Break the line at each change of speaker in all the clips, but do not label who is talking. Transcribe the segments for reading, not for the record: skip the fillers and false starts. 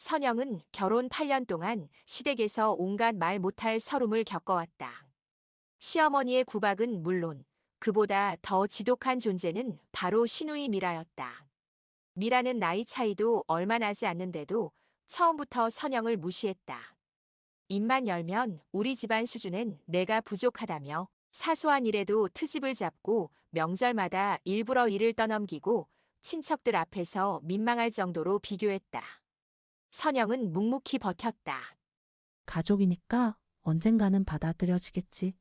선영은 결혼 8년 동안 시댁에서 온갖 말 못할 서름을 겪어왔다. 시어머니의 구박은 물론 그보다 더 지독한 존재는 바로 시누이 미라였다. 미라는 나이 차이도 얼마 나지 않는데도 처음부터 선영을 무시했다. 입만 열면 우리 집안 수준엔 내가 부족하다며 사소한 일에도 트집을 잡고 명절마다 일부러 일을 떠넘기고 친척들 앞에서 민망할 정도로 비교했다. 선영은 묵묵히 버텼다.
가족이니까 언젠가는 받아들여지겠지.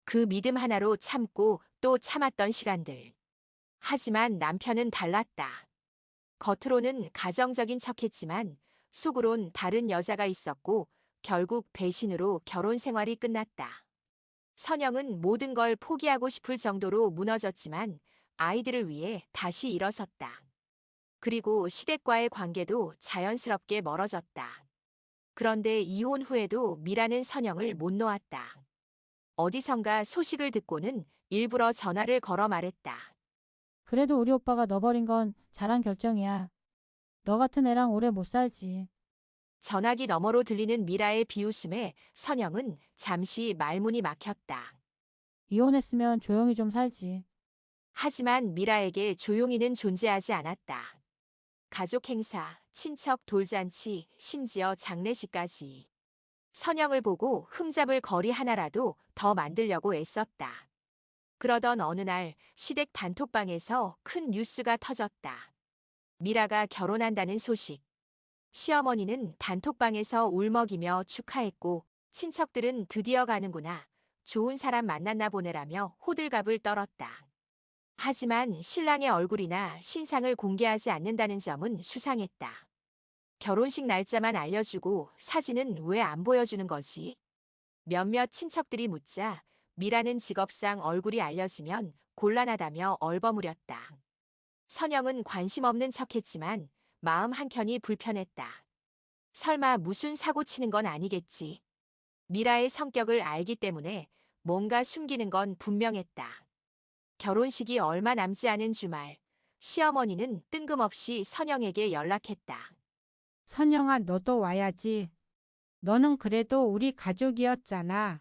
그 믿음 하나로 참고 또 참았던 시간들. 하지만 남편은 달랐다. 겉으로는 가정적인 척했지만 속으론 다른 여자가 있었고 결국 배신으로 결혼 생활이 끝났다. 선영은 모든 걸 포기하고 싶을 정도로 무너졌지만 아이들을 위해 다시 일어섰다. 그리고 시댁과의 관계도 자연스럽게 멀어졌다. 그런데 이혼 후에도 미라는 선영을 못 놓았다. 어디선가 소식을 듣고는 일부러 전화를 걸어 말했다.
그래도 우리 오빠가 너 버린 건 잘한 결정이야. 너 같은 애랑 오래 못 살지.
전화기 너머로 들리는 미라의 비웃음에 선영은 잠시 말문이 막혔다.
이혼했으면 조용히 좀 살지.
하지만 미라에게 조용히는 존재하지 않았다. 가족 행사, 친척 돌잔치, 심지어 장례식까지. 선영을 보고 흠잡을 거리 하나라도 더 만들려고 애썼다. 그러던 어느 날 시댁 단톡방에서 큰 뉴스가 터졌다. 미라가 결혼한다는 소식. 시어머니는 단톡방에서 울먹이며 축하했고 친척들은 드디어 가는구나. 좋은 사람 만났나 보네라며 호들갑을 떨었다. 하지만 신랑의 얼굴이나 신상을 공개하지 않는다는 점은 수상했다. 결혼식 날짜만 알려주고 사진은 왜 안 보여주는 거지? 몇몇 친척들이 묻자 미라는 직업상 얼굴이 알려지면 곤란하다며 얼버무렸다. 선영은 관심 없는 척했지만 마음 한켠이 불편했다. 설마 무슨 사고 치는 건 아니겠지. 미라의 성격을 알기 때문에 뭔가 숨기는 건 분명했다. 결혼식이 얼마 남지 않은 주말, 시어머니는 뜬금없이 선영에게 연락했다.
선영아, 너도 와야지. 너는 그래도 우리 가족이었잖아.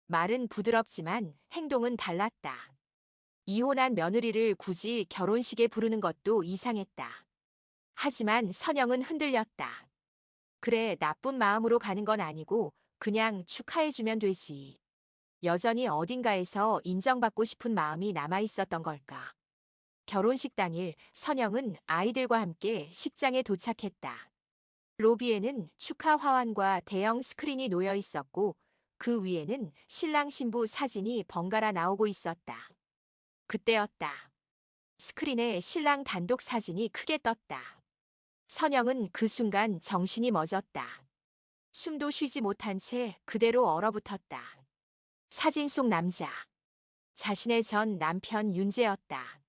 말은 부드럽지만 행동은 달랐다. 이혼한 며느리를 굳이 결혼식에 부르는 것도 이상했다. 하지만 선영은 흔들렸다. 그래, 나쁜 마음으로 가는 건 아니고 그냥 축하해주면 되지. 여전히 어딘가에서 인정받고 싶은 마음이 남아 있었던 걸까. 결혼식 당일 선영은 아이들과 함께 식장에 도착했다. 로비에는 축하 화환과 대형 스크린이 놓여 있었고 그 위에는 신랑 신부 사진이 번갈아 나오고 있었다. 그때였다. 스크린에 신랑 단독 사진이 크게 떴다. 선영은 그 순간 정신이 멎었다. 숨도 쉬지 못한 채 그대로 얼어붙었다. 사진 속 남자. 자신의 전 남편 윤재였다.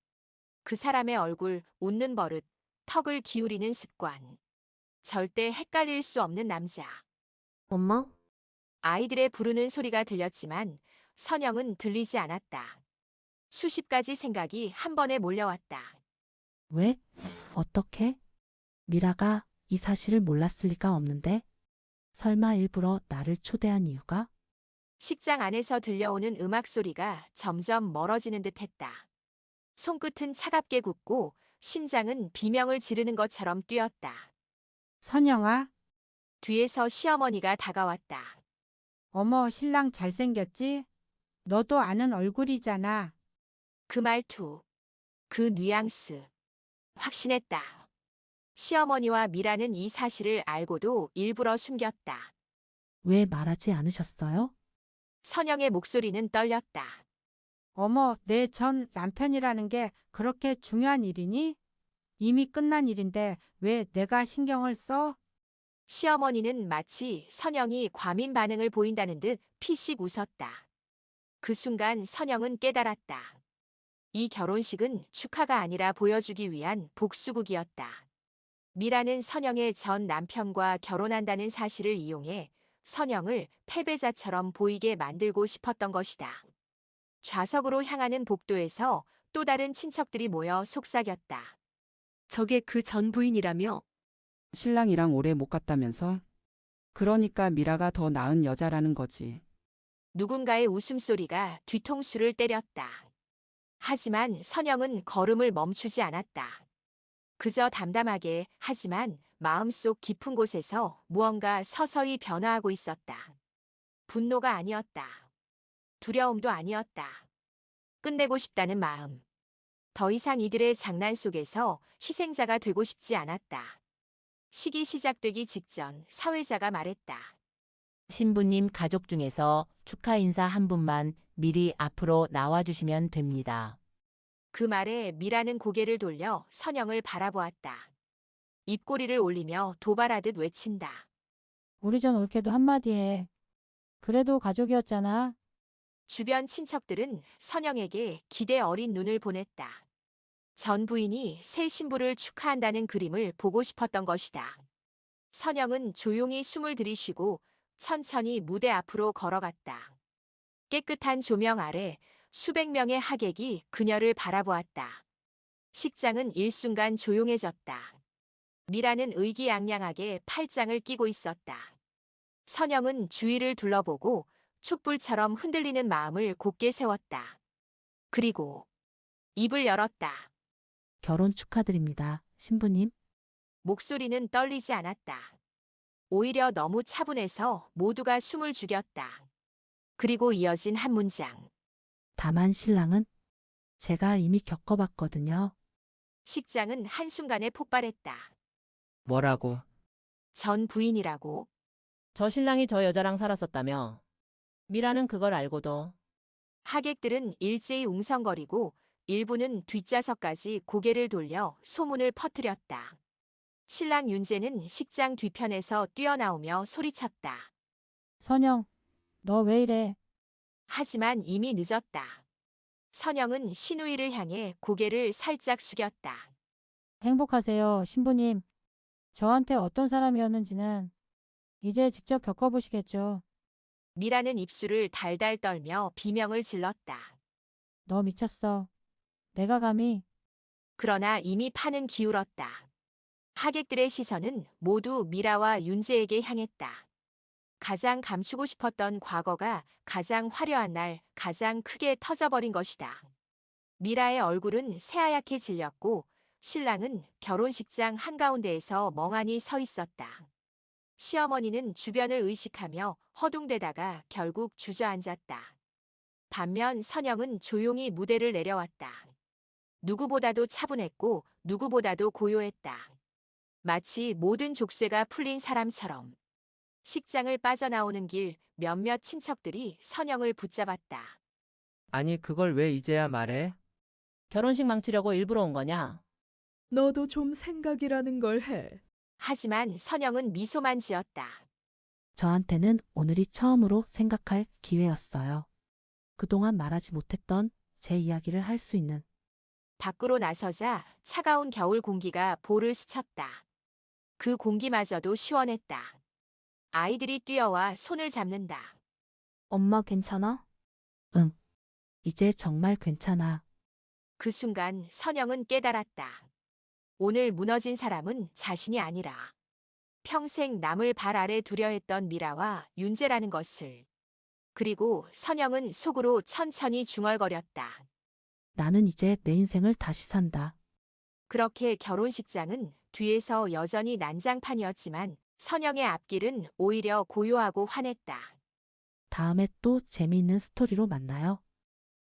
그 사람의 얼굴, 웃는 버릇, 턱을 기울이는 습관. 절대 헷갈릴 수 없는 남자.
엄마?
아이들의 부르는 소리가 들렸지만 선영은 들리지 않았다. 수십 가지 생각이 한 번에 몰려왔다.
왜? 어떻게? 미라가 이 사실을 몰랐을 리가 없는데? 설마 일부러 나를 초대한 이유가?
식장 안에서 들려오는 음악 소리가 점점 멀어지는 듯 했다. 손끝은 차갑게 굳고 심장은 비명을 지르는 것처럼 뛰었다.
선영아,
뒤에서 시어머니가 다가왔다.
어머, 신랑 잘생겼지? 너도 아는 얼굴이잖아.
그 말투, 그 뉘앙스. 확신했다. 시어머니와 미라는 이 사실을 알고도 일부러 숨겼다.
왜 말하지 않으셨어요?
선영의 목소리는 떨렸다.
어머, 내 전 남편이라는 게 그렇게 중요한 일이니? 이미 끝난 일인데 왜 내가 신경을 써?
시어머니는 마치 선영이 과민 반응을 보인다는 듯 피식 웃었다. 그 순간 선영은 깨달았다. 이 결혼식은 축하가 아니라 보여주기 위한 복수극이었다. 미라는 선영의 전 남편과 결혼한다는 사실을 이용해 선영을 패배자처럼 보이게 만들고 싶었던 것이다. 좌석으로 향하는 복도에서 또 다른 친척들이 모여 속삭였다.
저게 그 전 부인이라며? 신랑이랑 오래 못 갔다면서? 그러니까 미라가 더 나은 여자라는 거지.
누군가의 웃음소리가 뒤통수를 때렸다. 하지만 선영은 걸음을 멈추지 않았다. 그저 담담하게 하지만 마음속 깊은 곳에서 무언가 서서히 변화하고 있었다. 분노가 아니었다. 두려움도 아니었다. 끝내고 싶다는 마음. 더 이상 이들의 장난 속에서 희생자가 되고 싶지 않았다. 식이 시작되기 직전 사회자가 말했다.
신부님 가족 중에서 축하 인사 한 분만 미리 앞으로 나와주시면 됩니다.
그 말에 미라는 고개를 돌려 선영을 바라보았다. 입꼬리를 올리며 도발하듯 외친다.
우리 전 올케도 한마디 해. 그래도 가족이었잖아.
주변 친척들은 선영에게 기대 어린 눈을 보냈다. 전 부인이 새 신부를 축하한다는 그림을 보고 싶었던 것이다. 선영은 조용히 숨을 들이쉬고 천천히 무대 앞으로 걸어갔다. 깨끗한 조명 아래 수백 명의 하객이 그녀를 바라보았다. 식장은 일순간 조용해졌다. 미라는 의기양양하게 팔짱을 끼고 있었다. 선영은 주위를 둘러보고 촛불처럼 흔들리는 마음을 곧게 세웠다. 그리고 입을 열었다.
결혼 축하드립니다, 신부님.
목소리는 떨리지 않았다. 오히려 너무 차분해서 모두가 숨을 죽였다. 그리고 이어진 한 문장.
다만 신랑은 제가 이미 겪어봤거든요.
식장은 한순간에 폭발했다.
뭐라고?
전 부인이라고.
저 신랑이 저 여자랑 살았었다며. 미라는 그걸 알고도
하객들은 일제히 웅성거리고 일부는 뒷좌석까지 고개를 돌려 소문을 퍼뜨렸다. 신랑 윤재는 식장 뒤편에서 뛰어나오며 소리쳤다.
선영, 너 왜 이래?
하지만 이미 늦었다. 선영은 신우이를 향해 고개를 살짝 숙였다.
행복하세요, 신부님. 저한테 어떤 사람이었는지는 이제 직접 겪어보시겠죠.
미라는 입술을 달달 떨며 비명을 질렀다.
너 미쳤어. 내가 감히.
그러나 이미 판은 기울었다. 하객들의 시선은 모두 미라와 윤재에게 향했다. 가장 감추고 싶었던 과거가 가장 화려한 날 가장 크게 터져버린 것이다. 미라의 얼굴은 새하얗게 질렸고 신랑은 결혼식장 한가운데에서 멍하니 서 있었다. 시어머니는 주변을 의식하며 허둥대다가 결국 주저앉았다. 반면 선영은 조용히 무대를 내려왔다. 누구보다도 차분했고 누구보다도 고요했다. 마치 모든 족쇄가 풀린 사람처럼. 식장을 빠져나오는 길 몇몇 친척들이 선영을 붙잡았다.
아니, 그걸 왜 이제야 말해?
결혼식 망치려고 일부러 온 거냐?
너도 좀 생각이라는 걸 해.
하지만 선영은 미소만 지었다.
저한테는 오늘이 처음으로 생각할 기회였어요. 그동안 말하지 못했던 제 이야기를 할 수 있는.
밖으로 나서자 차가운 겨울 공기가 볼을 스쳤다. 그 공기마저도 시원했다. 아이들이 뛰어와 손을 잡는다.
엄마 괜찮아?
이제 정말 괜찮아.
그 순간 선영은 깨달았다. 오늘 무너진 사람은 자신이 아니라 평생 남을 발 아래 두려 했던 미라와 윤재라는 것을. 그리고 선영은 속으로 천천히 중얼거렸다.
나는 이제 내 인생을 다시 산다.
그렇게 결혼식장은 뒤에서 여전히 난장판이었지만 선영의 앞길은 오히려 고요하고 환했다.
다음에 또 재미있는 스토리로 만나요.